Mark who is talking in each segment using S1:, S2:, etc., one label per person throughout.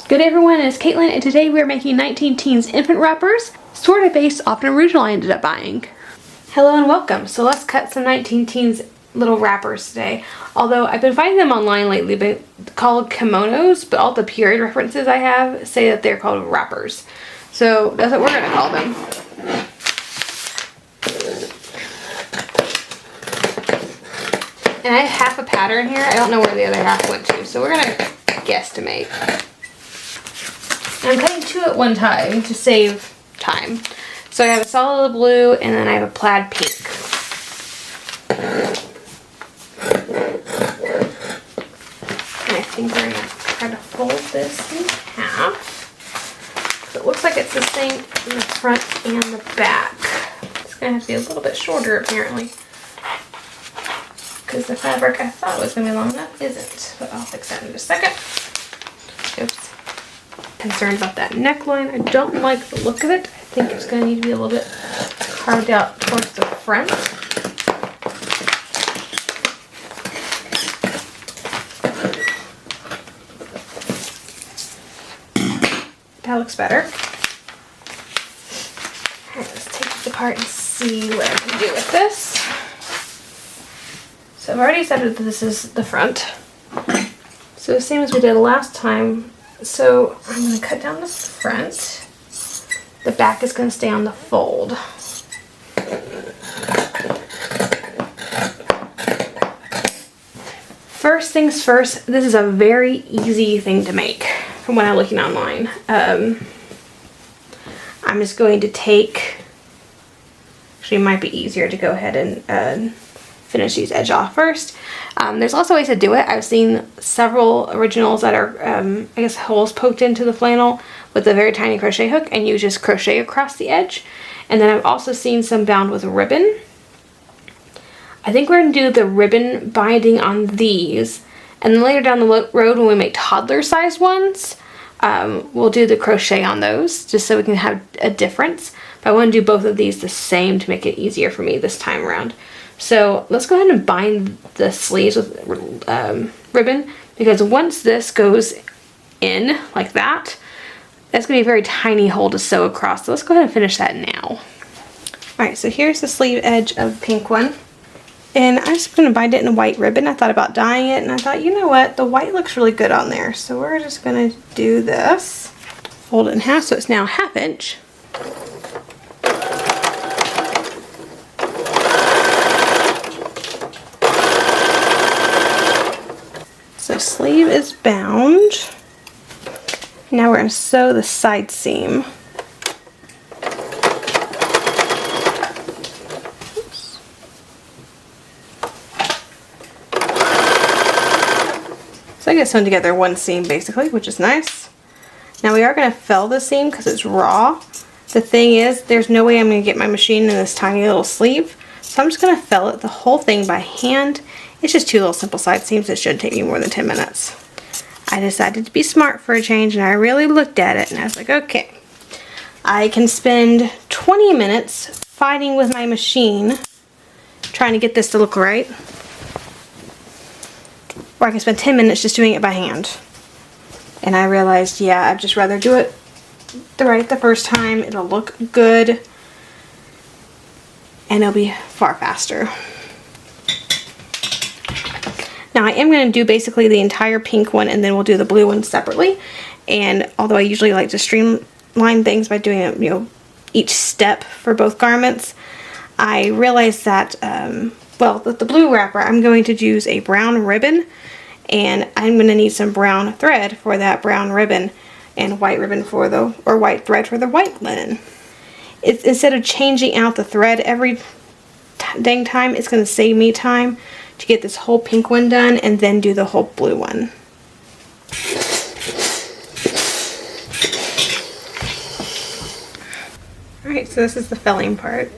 S1: Good day everyone, it's Caitlin, and today we are making 19 teens infant wrappers, sort of based off an original I ended up buying. Hello and welcome. So let's cut some 19 teens little wrappers today. Although I've been finding them online lately, but called kimonos, but all the period references I have say that they're called wrappers. So that's what we're gonna call them. And I have half a pattern here. I don't know where the other half went to, so we're gonna guesstimate. I'm cutting two at one time to save time. So I have a solid blue and then I have a plaid pink. And I think we're going to try to fold this in half. So it looks like it's the same in the front and the back. It's going to have to be a little bit shorter apparently, because the fabric I thought was going to be long enough isn't. But I'll fix that in just a second. Oops. Concerned about that neckline. I don't like the look of it. I think it's going to need to be a little bit carved out towards the front. That looks better. Alright, let's take this apart and see what I can do with this. So I've already decided that this is the front. So the same as we did last time. So I'm going to cut down the front. The back is going to stay on the fold. First things first, this is a very easy thing to make from what I'm looking online. I'm just going to take, actually it might be easier to go ahead and finish these edge off first. There's also ways to do it. I've seen several originals that are, I guess, holes poked into the flannel with a very tiny crochet hook, and you just crochet across the edge. And then I've also seen some bound with ribbon. I think we're going to do the ribbon binding on these, and then later down the road when we make toddler-sized ones, we'll do the crochet on those, just so we can have a difference. But I want to do both of these the same to make it easier for me this time around. So let's go ahead and bind the sleeves with ribbon, because once this goes in like that, that's going to be a very tiny hole to sew across. So let's go ahead and finish that now. Alright, so here's the sleeve edge of the pink one. And I'm just going to bind it in white ribbon. I thought about dyeing it, and I thought, you know what, the white looks really good on there. So we're just going to do this. Fold it in half so it's now 1/2 inch. So sleeve is bound. Now we're going to sew the side seam. Oops. So I get sewn together one seam basically, which is nice. Now we are going to fell the seam because it's raw. The thing is, there's no way I'm going to get my machine in this tiny little sleeve. So I'm just going to fell it the whole thing by hand. It's just two little simple side seams. It shouldn't take me more than 10 minutes. I decided to be smart for a change, and I really looked at it and I was like, okay, I can spend 20 minutes fighting with my machine trying to get this to look right, or I can spend 10 minutes just doing it by hand. And I realized, yeah, I'd just rather do it right the first time. It'll look good and it'll be far faster. Now I am going to do basically the entire pink one, and then we'll do the blue one separately. And although I usually like to streamline things by doing it, each step for both garments, I realized that, well, with the blue wrapper, I'm going to use a brown ribbon, and I'm going to need some brown thread for that brown ribbon, and white ribbon for the, or white thread for the white linen. Instead of changing out the thread every dang time, it's going to save me time to get this whole pink one done and then do the whole blue one. Alright, so this is the felling part.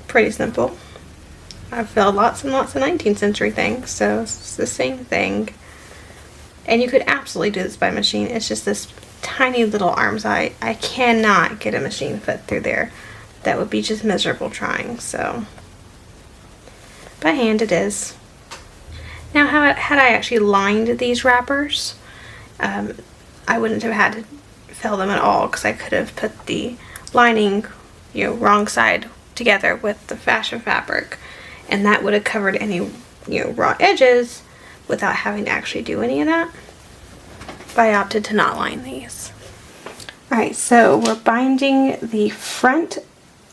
S1: Pretty simple. I've felled lots and lots of 19th century things, so it's the same thing. And you could absolutely do this by machine. It's just this tiny little arms. I cannot get a machine fit through there. That would be just miserable trying, so by hand it is. Now, had I actually lined these wrappers, I wouldn't have had to fill them at all, because I could have put the lining, you know, wrong side together with the fashion fabric, and that would have covered any, you know, raw edges without having to actually do any of that. But I opted to not line these. Alright, so we're binding the front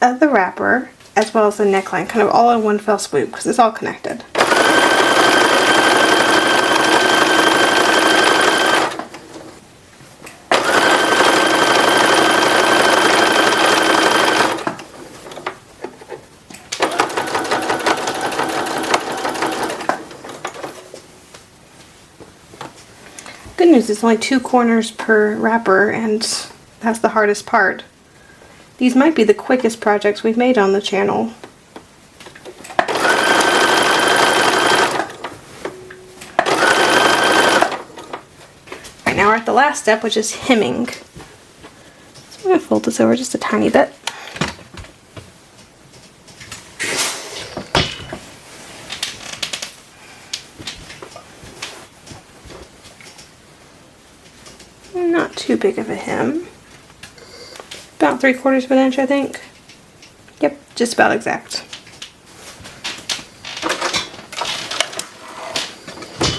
S1: of the wrapper as well as the neckline, kind of all in one fell swoop because it's all connected. Good news, it's only 2 corners per wrapper, and that's the hardest part. These might be the quickest projects we've made on the channel. Right, now we're at the last step, which is hemming. So I'm going to fold this over just a tiny bit. Not too big of a hem. About 3/4 of an inch, I think. Yep, just about exact.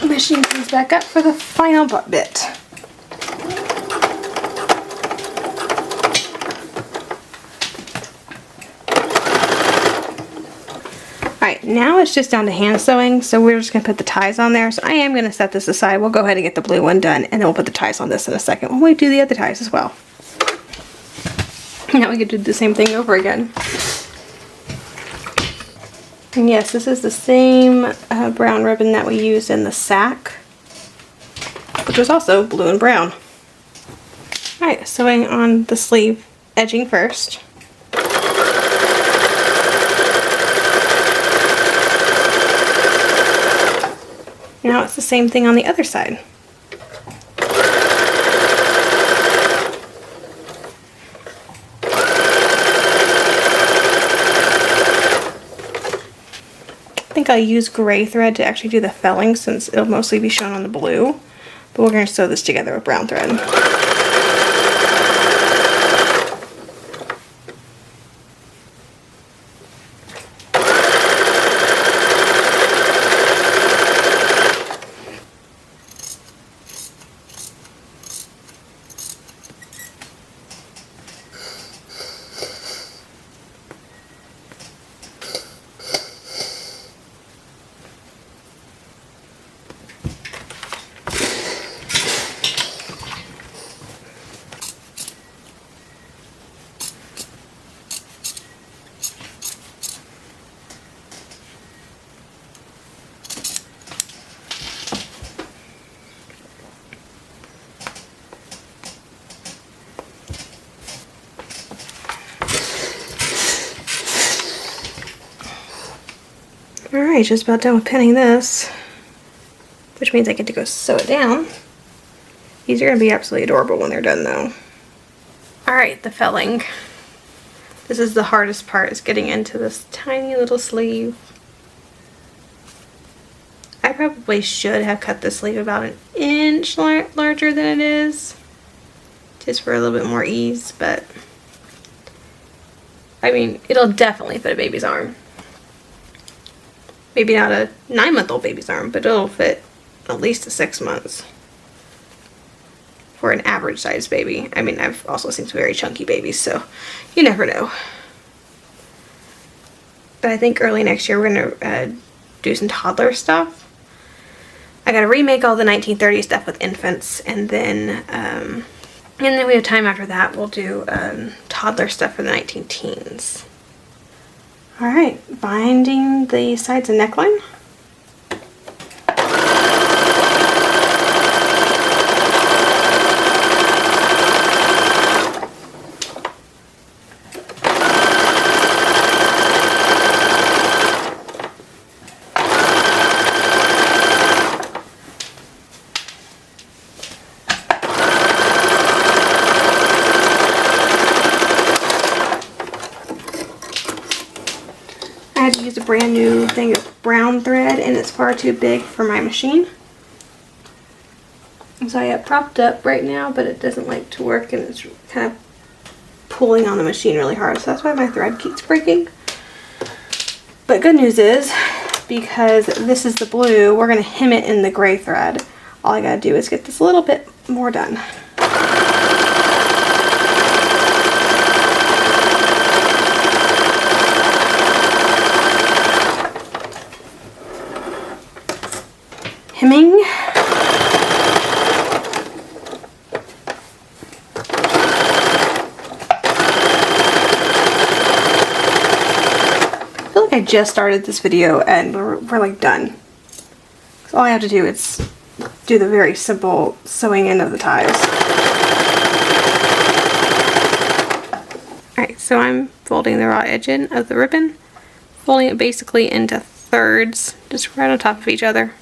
S1: Machine these back up for the final bit. Alright, now it's just down to hand sewing, so we're just going to put the ties on there. So I am going to set this aside. We'll go ahead and get the blue one done, and then we'll put the ties on this in a second when we do the other ties as well. Now we could do the same thing over again. And yes, this is the same brown ribbon that we used in the sack, which was also blue and brown. Alright, sewing on the sleeve edging first. Now it's the same thing on the other side. I think I'll use gray thread to actually do the felling since it'll mostly be shown on the blue, but we're going to sew this together with brown thread. Alright, just about done with pinning this, which means I get to go sew it down. These are going to be absolutely adorable when they're done though. Alright, the felling. This is the hardest part, is getting into this tiny little sleeve. I probably should have cut the sleeve about an inch larger than it is, just for a little bit more ease, but I mean, it'll definitely fit a baby's arm. Maybe not a 9-month-old baby's arm, but it'll fit at least a 6 months for an average sized baby. I mean, I've also seen some very chunky babies, so you never know. But I think early next year we're going to do some toddler stuff. I got to remake all the 1930s stuff with infants, and then we have time after that. We'll do toddler stuff for the 1910s. Alright, binding the sides and neckline. I had to use a brand new thing of brown thread, and it's far too big for my machine. So I have propped up right now, but it doesn't like to work, and it's kind of pulling on the machine really hard. So that's why my thread keeps breaking. But good news is, because this is the blue, we're going to hem it in the gray thread. All I got to do is get this a little bit more done. Hemming. I feel like I just started this video and we're like done. So all I have to do is do the very simple sewing in of the ties. Alright, so I'm folding the raw edge in of the ribbon, folding it basically into thirds, just right on top of each other.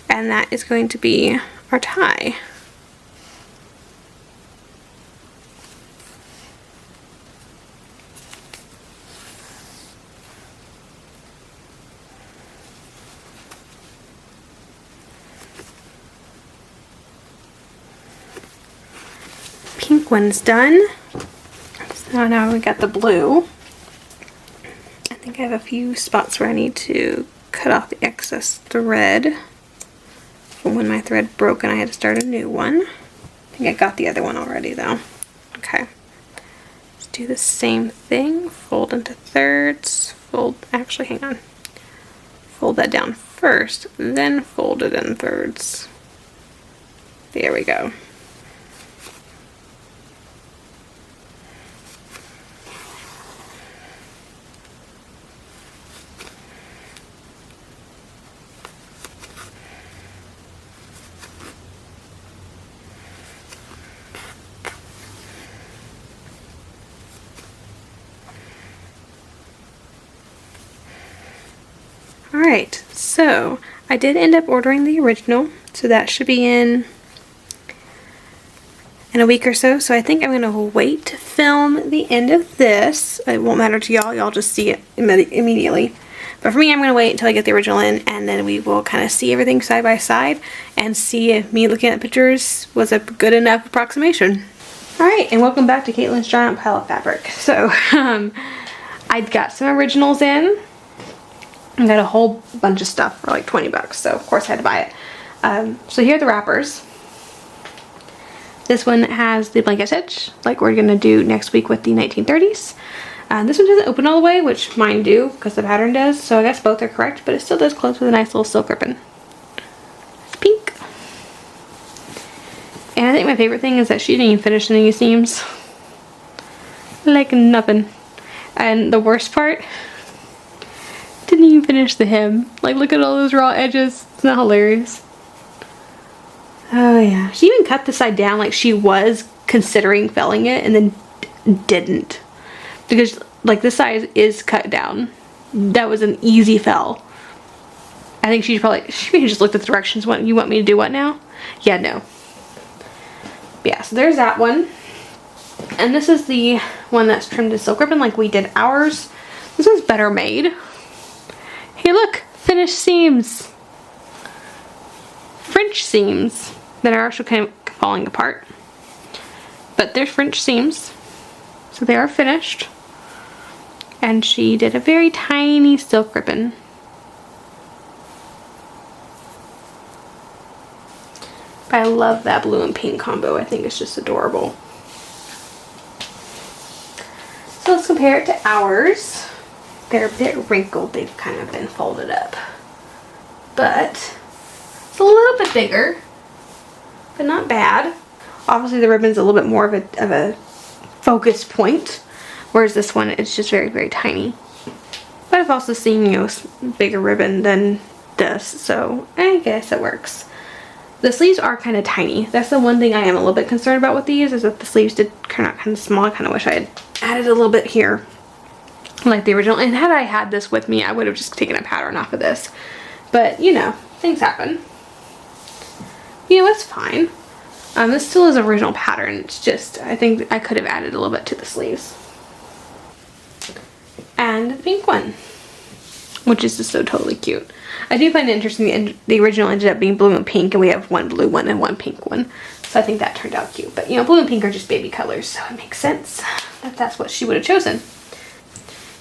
S1: And that is going to be our tie. Pink one's done. So now we got the blue. I think I have a few spots where I need to cut off the excess thread from when my thread broke and I had to start a new one. I think I got the other one already though. Okay. Let's do the same thing. Fold into thirds. Fold, actually hang on. Fold that down first, then fold it in thirds. There we go. Alright, so I did end up ordering the original, so that should be in a week or so. So I think I'm going to wait to film the end of this. It won't matter to y'all, y'all just see it immediately. But for me, I'm going to wait until I get the original in, and then we will kind of see everything side by side and see if me looking at pictures was a good enough approximation. Alright, and welcome back to Caitlin's Giant Pile of Fabric. So, I got some originals in. I got a whole bunch of stuff for like 20 bucks, so of course I had to buy it. So here are the wrappers. This one has the blanket stitch, like we're going to do next week with the 1930s. This one doesn't open all the way, which mine do, because the pattern does, so I guess both are correct, but it still does close with a nice little silk ribbon. It's pink. And I think my favorite thing is that she didn't even finish any seams. Like nothing. And the worst part, didn't even finish the hem. Like, look at all those raw edges. It's not hilarious. Oh yeah. She even cut the side down like she was considering felling it and then didn't. Because like this side is cut down. That was an easy fell. I think she just looked at the directions. What, you want me to do what now? Yeah, no. Yeah, so there's that one. And this is the one that's trimmed in silk ribbon like we did ours. This one's better made. Hey look, finished seams. French seams that are actually kind of falling apart. But they're French seams, so they are finished. And she did a very tiny silk ribbon. But I love that blue and pink combo. I think it's just adorable. So let's compare it to ours. They're a bit wrinkled. They've kind of been folded up. But it's a little bit bigger, but not bad. Obviously the ribbon's a little bit more of a focus point, whereas this one is just very, very tiny. But I've also seen, you know, bigger ribbon than this, so I guess it works. The sleeves are kind of tiny. That's the one thing I am a little bit concerned about with these, is that the sleeves did turn out kind of small. I kind of wish I had added a little bit here like the original. And had I had this with me, I would have just taken a pattern off of this. But, you know, things happen. You know, it's fine. This still is an original pattern. It's just, I think I could have added a little bit to the sleeves. And the pink one. which is just so totally cute. I do find it interesting the original ended up being blue and pink, and we have one blue one and one pink one. So I think that turned out cute. But, you know, blue and pink are just baby colors, so it makes sense that that's what she would have chosen.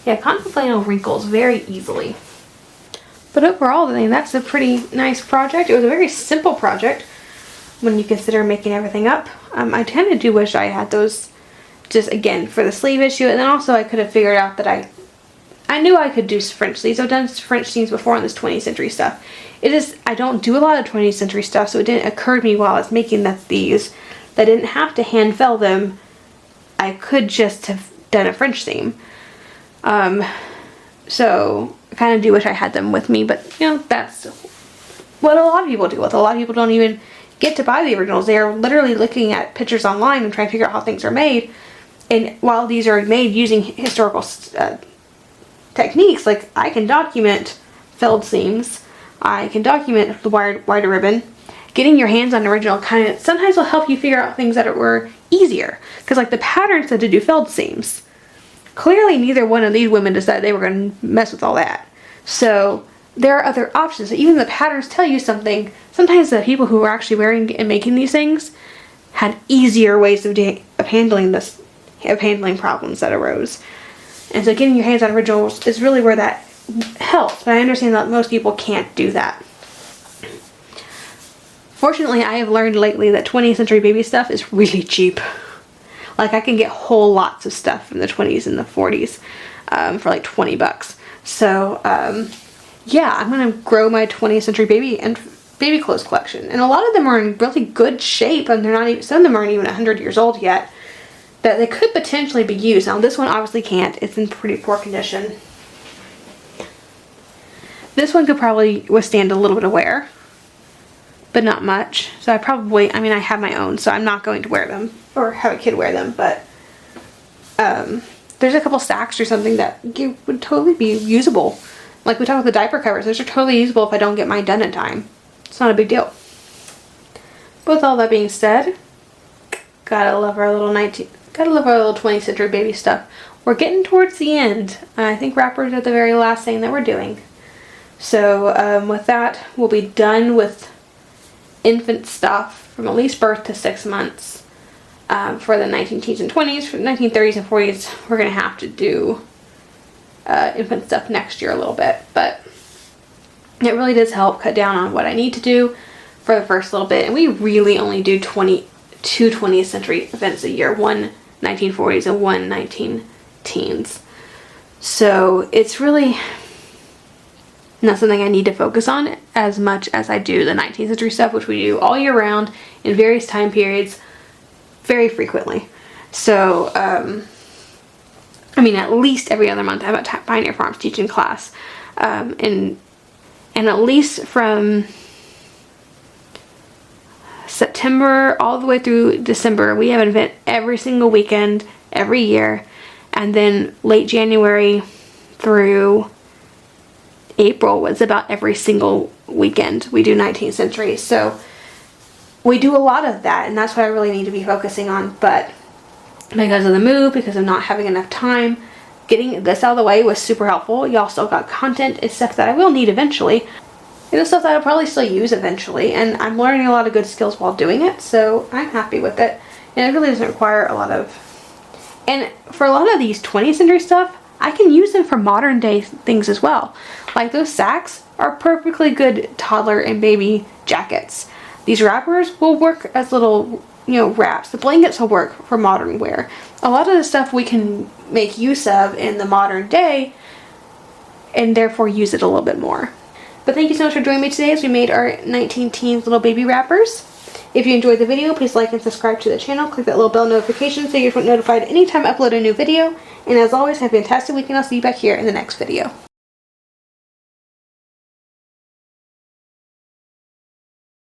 S1: Yeah, cotton flannel wrinkles very easily. But overall, I think that's a pretty nice project. It was a very simple project when you consider making everything up. I kind of do wish I had those just, again, for the sleeve issue. And then also I could have figured out that I knew I could do French sleeves. I've done French sleeves before on this 20th century stuff. It is, I don't do a lot of 20th century stuff, so it didn't occur to me while I was making these that I didn't have to hand fell them. I could just have done a French seam. So I kind of do wish I had them with me, but you know, that's what a lot of people do. A lot of people don't even get to buy the originals. They are literally looking at pictures online and trying to figure out how things are made. And while these are made using historical techniques, like I can document felled seams, I can document the wider ribbon. Getting your hands on the original kind of sometimes will help you figure out things that were easier. Because like the pattern said to do felled seams. Clearly neither one of these women decided they were going to mess with all that. So there are other options. Even the patterns tell you something. Sometimes the people who were actually wearing and making these things had easier ways of handling problems that arose. And so getting your hands on originals is really where that helps. But I understand that most people can't do that. Fortunately, I have learned lately that 20th century baby stuff is really cheap. Like I can get whole lots of stuff from the 20s and the 40s for like 20 bucks. So yeah, I'm gonna grow my 20th century baby clothes collection, and a lot of them are in really good shape, and they're not even, some of them aren't even 100 years old yet. That they could potentially be used. Now this one obviously can't. It's in pretty poor condition. This one could probably withstand a little bit of wear, but not much. So I mean I have my own, so I'm not going to wear them or have a kid wear them, but there's a couple sacks or something that would totally be usable. Like we talked about the diaper covers, those are totally usable if I don't get mine done in time. It's not a big deal. But with all that being said, gotta love our little 20th century baby stuff. We're getting towards the end. I think wrappers are the very last thing that we're doing. So with that, we'll be done with infant stuff from at least birth to 6 months. For the 1910s and 20s, for the 1930s and 40s, we're going to have to do infant stuff next year a little bit. But it really does help cut down on what I need to do for the first little bit. And we really only do 2 20th century events a year. One 1940s and one 1910s. So it's really not something I need to focus on as much as I do the 19th century stuff, which we do all year round in various time periods very frequently. So, I mean, at least every other month I have a Pioneer Farms teaching class. And at least from September all the way through December, we have an event every single weekend, every year. And then late January through April was about every single weekend we do 19th century. So we do a lot of that, and that's what I really need to be focusing on. But because of the move, because of not having enough time, getting this out of the way was super helpful. Y'all still got content. It's stuff that I will need eventually. It's stuff that I'll probably still use eventually, and I'm learning a lot of good skills while doing it, so I'm happy with it. And it really doesn't require a lot of... And for a lot of these 20th century stuff, I can use them for modern day things as well. Like those sacks are perfectly good toddler and baby jackets. These wrappers will work as little, wraps. The blankets will work for modern wear. A lot of the stuff we can make use of in the modern day and therefore use it a little bit more. But thank you so much for joining me today as we made our 1910s little baby wrappers. If you enjoyed the video, please like and subscribe to the channel. Click that little bell notification so you're notified anytime I upload a new video. And as always, have a fantastic week, and I'll see you back here in the next video.